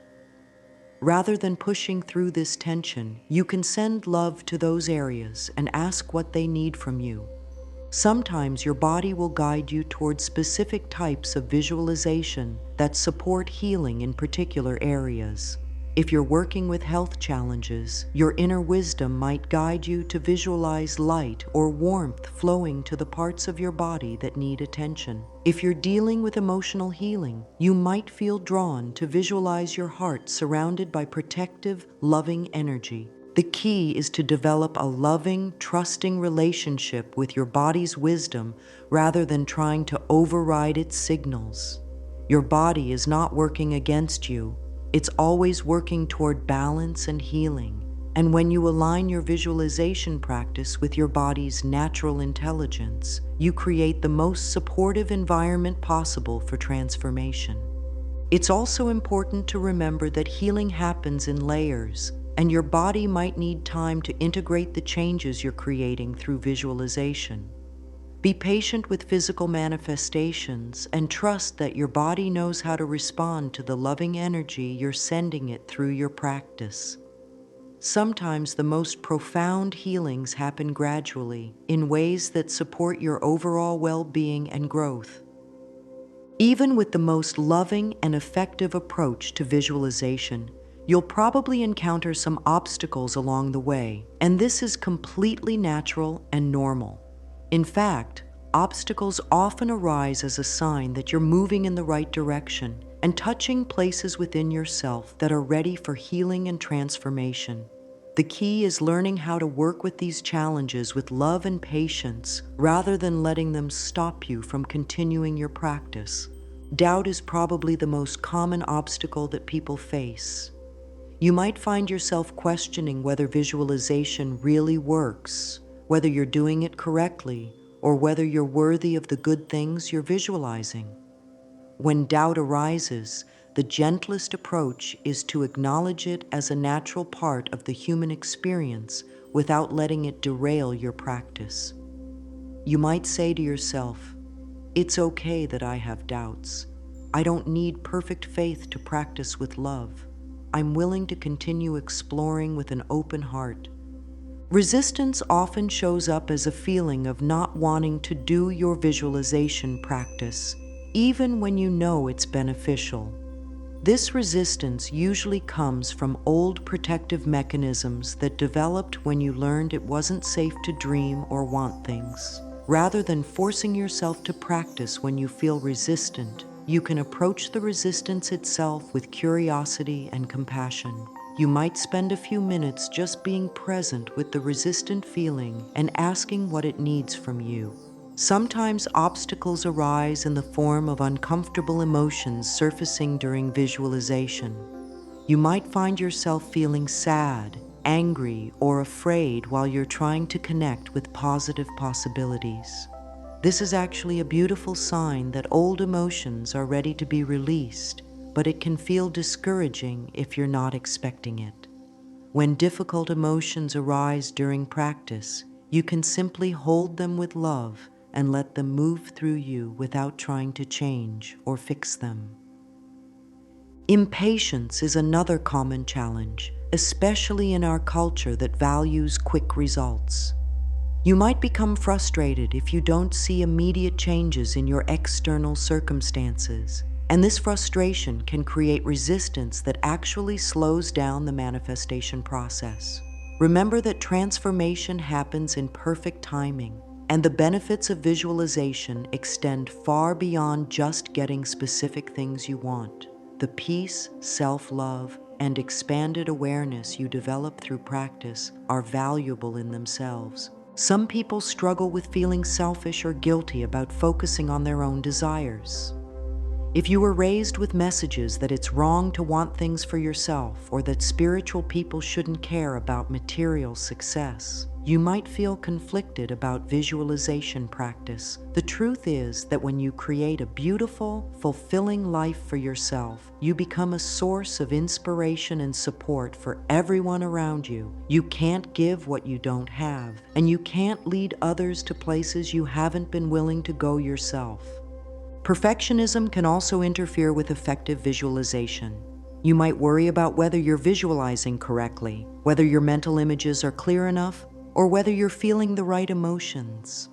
Rather than pushing through this tension, you can send love to those areas and ask what they need from you. Sometimes your body will guide you towards specific types of visualization that support healing in particular areas. If you're working with health challenges, your inner wisdom might guide you to visualize light or warmth flowing to the parts of your body that need attention. If you're dealing with emotional healing, you might feel drawn to visualize your heart surrounded by protective, loving energy. The key is to develop a loving, trusting relationship with your body's wisdom rather than trying to override its signals. Your body is not working against you. It's always working toward balance and healing. And when you align your visualization practice with your body's natural intelligence, you create the most supportive environment possible for transformation. It's also important to remember that healing happens in layers, and your body might need time to integrate the changes you're creating through visualization. Be patient with physical manifestations and trust that your body knows how to respond to the loving energy you're sending it through your practice. Sometimes the most profound healings happen gradually, in ways that support your overall well-being and growth. Even with the most loving and effective approach to visualization, you'll probably encounter some obstacles along the way, and this is completely natural and normal. In fact, obstacles often arise as a sign that you're moving in the right direction and touching places within yourself that are ready for healing and transformation. The key is learning how to work with these challenges with love and patience rather than letting them stop you from continuing your practice. Doubt is probably the most common obstacle that people face. You might find yourself questioning whether visualization really works, whether you're doing it correctly, or whether you're worthy of the good things you're visualizing. When doubt arises, the gentlest approach is to acknowledge it as a natural part of the human experience without letting it derail your practice. You might say to yourself, "It's okay that I have doubts. I don't need perfect faith to practice with love. I'm willing to continue exploring with an open heart." Resistance often shows up as a feeling of not wanting to do your visualization practice, even when you know it's beneficial. This resistance usually comes from old protective mechanisms that developed when you learned it wasn't safe to dream or want things. Rather than forcing yourself to practice when you feel resistant, you can approach the resistance itself with curiosity and compassion. You might spend a few minutes just being present with the resistant feeling and asking what it needs from you. Sometimes obstacles arise in the form of uncomfortable emotions surfacing during visualization. You might find yourself feeling sad, angry, or afraid while you're trying to connect with positive possibilities. This is actually a beautiful sign that old emotions are ready to be released, but it can feel discouraging if you're not expecting it. When difficult emotions arise during practice, you can simply hold them with love and let them move through you without trying to change or fix them. Impatience is another common challenge, especially in our culture that values quick results. You might become frustrated if you don't see immediate changes in your external circumstances, and this frustration can create resistance that actually slows down the manifestation process. Remember that transformation happens in perfect timing, and the benefits of visualization extend far beyond just getting specific things you want. The peace, self-love, and expanded awareness you develop through practice are valuable in themselves. Some people struggle with feeling selfish or guilty about focusing on their own desires. If you were raised with messages that it's wrong to want things for yourself or that spiritual people shouldn't care about material success, you might feel conflicted about visualization practice. The truth is that when you create a beautiful, fulfilling life for yourself, you become a source of inspiration and support for everyone around you. You can't give what you don't have, and you can't lead others to places you haven't been willing to go yourself. Perfectionism can also interfere with effective visualization. You might worry about whether you're visualizing correctly, whether your mental images are clear enough, or whether you're feeling the right emotions.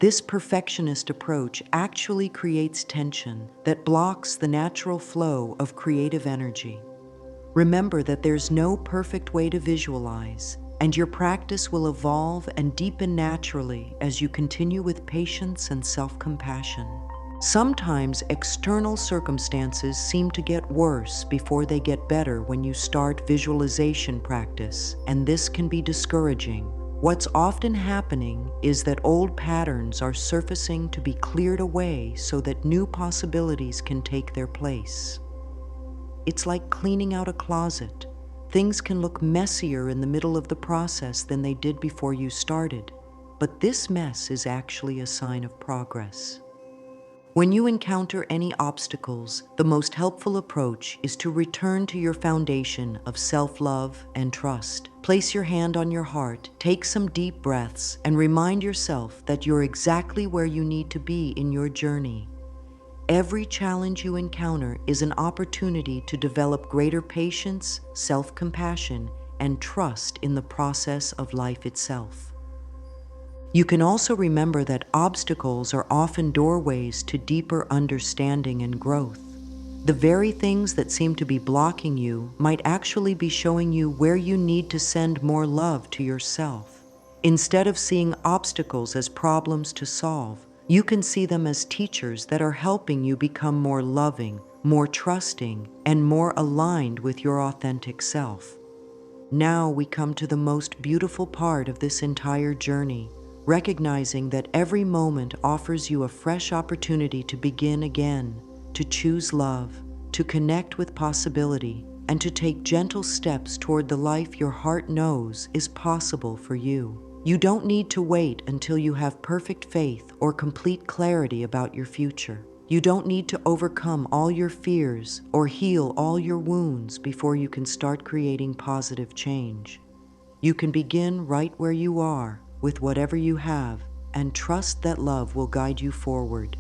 This perfectionist approach actually creates tension that blocks the natural flow of creative energy. Remember that there's no perfect way to visualize, and your practice will evolve and deepen naturally as you continue with patience and self-compassion. Sometimes external circumstances seem to get worse before they get better when you start visualization practice, and this can be discouraging. What's often happening is that old patterns are surfacing to be cleared away so that new possibilities can take their place. It's like cleaning out a closet. Things can look messier in the middle of the process than they did before you started, but this mess is actually a sign of progress. When you encounter any obstacles, the most helpful approach is to return to your foundation of self-love and trust. Place your hand on your heart, take some deep breaths, and remind yourself that you're exactly where you need to be in your journey. Every challenge you encounter is an opportunity to develop greater patience, self-compassion, and trust in the process of life itself. You can also remember that obstacles are often doorways to deeper understanding and growth. The very things that seem to be blocking you might actually be showing you where you need to send more love to yourself. Instead of seeing obstacles as problems to solve, you can see them as teachers that are helping you become more loving, more trusting, and more aligned with your authentic self. Now we come to the most beautiful part of this entire journey, recognizing that every moment offers you a fresh opportunity to begin again, to choose love, to connect with possibility, and to take gentle steps toward the life your heart knows is possible for you. You don't need to wait until you have perfect faith or complete clarity about your future. You don't need to overcome all your fears or heal all your wounds before you can start creating positive change. You can begin right where you are, with whatever you have, and trust that love will guide you forward.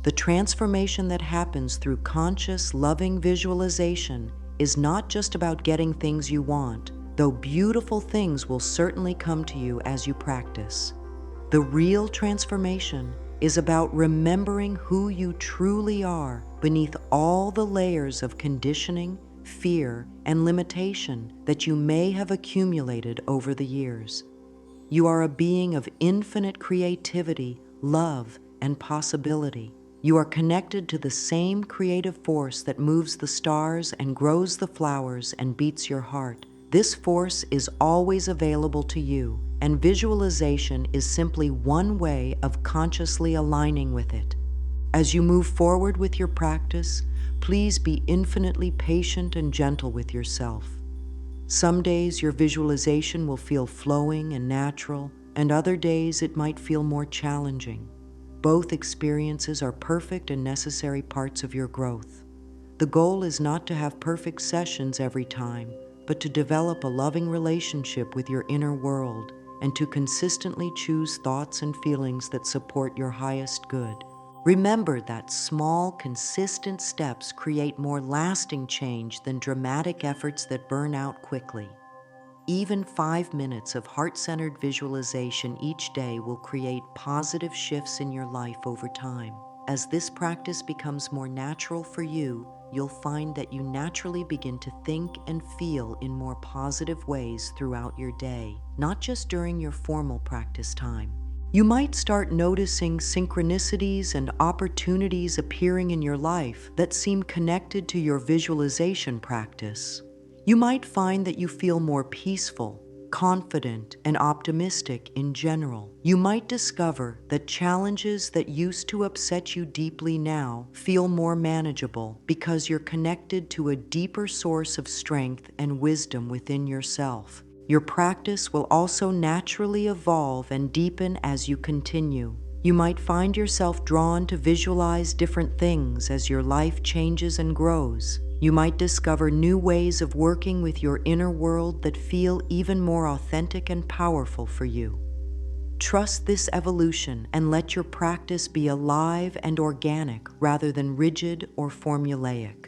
The transformation that happens through conscious, loving visualization is not just about getting things you want, though beautiful things will certainly come to you as you practice. The real transformation is about remembering who you truly are beneath all the layers of conditioning, fear, and limitation that you may have accumulated over the years. You are a being of infinite creativity, love, and possibility. You are connected to the same creative force that moves the stars and grows the flowers and beats your heart. This force is always available to you, and visualization is simply one way of consciously aligning with it. As you move forward with your practice, please be infinitely patient and gentle with yourself. Some days your visualization will feel flowing and natural, and other days it might feel more challenging. Both experiences are perfect and necessary parts of your growth. The goal is not to have perfect sessions every time, but to develop a loving relationship with your inner world and to consistently choose thoughts and feelings that support your highest good. Remember that small, consistent steps create more lasting change than dramatic efforts that burn out quickly. Even 5 minutes of heart-centered visualization each day will create positive shifts in your life over time. As this practice becomes more natural for you, you'll find that you naturally begin to think and feel in more positive ways throughout your day, not just during your formal practice time. You might start noticing synchronicities and opportunities appearing in your life that seem connected to your visualization practice. You might find that you feel more peaceful, confident, and optimistic in general. You might discover that challenges that used to upset you deeply now feel more manageable because you're connected to a deeper source of strength and wisdom within yourself. Your practice will also naturally evolve and deepen as you continue. You might find yourself drawn to visualize different things as your life changes and grows. You might discover new ways of working with your inner world that feel even more authentic and powerful for you. Trust this evolution and let your practice be alive and organic rather than rigid or formulaic.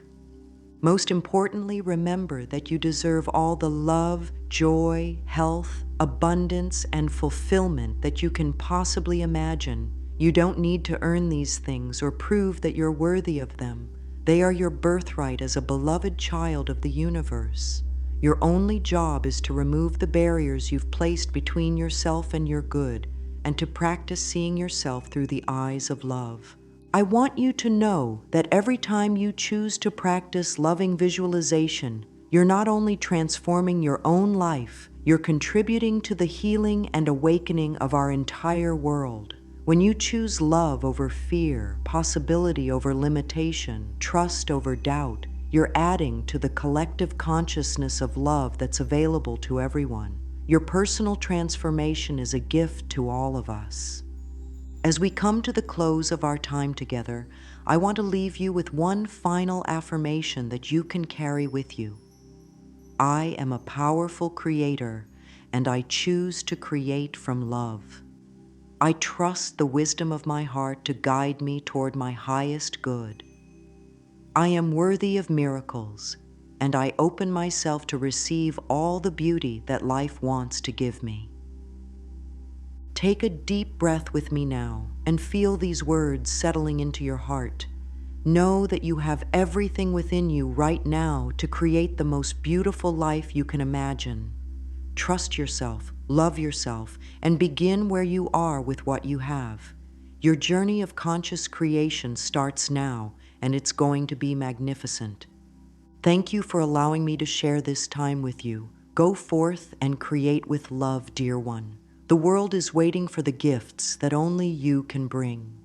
Most importantly, remember that you deserve all the love, joy, health, abundance, and fulfillment that you can possibly imagine. You don't need to earn these things or prove that you're worthy of them. They are your birthright as a beloved child of the universe. Your only job is to remove the barriers you've placed between yourself and your good, and to practice seeing yourself through the eyes of love. I want you to know that every time you choose to practice loving visualization, you're not only transforming your own life, you're contributing to the healing and awakening of our entire world. When you choose love over fear, possibility over limitation, trust over doubt, you're adding to the collective consciousness of love that's available to everyone. Your personal transformation is a gift to all of us. As we come to the close of our time together, I want to leave you with one final affirmation that you can carry with you. I am a powerful creator, and I choose to create from love. I trust the wisdom of my heart to guide me toward my highest good. I am worthy of miracles, and I open myself to receive all the beauty that life wants to give me. Take a deep breath with me now and feel these words settling into your heart. Know that you have everything within you right now to create the most beautiful life you can imagine. Trust yourself, love yourself, and begin where you are with what you have. Your journey of conscious creation starts now, and it's going to be magnificent. Thank you for allowing me to share this time with you. Go forth and create with love, dear one. The world is waiting for the gifts that only you can bring.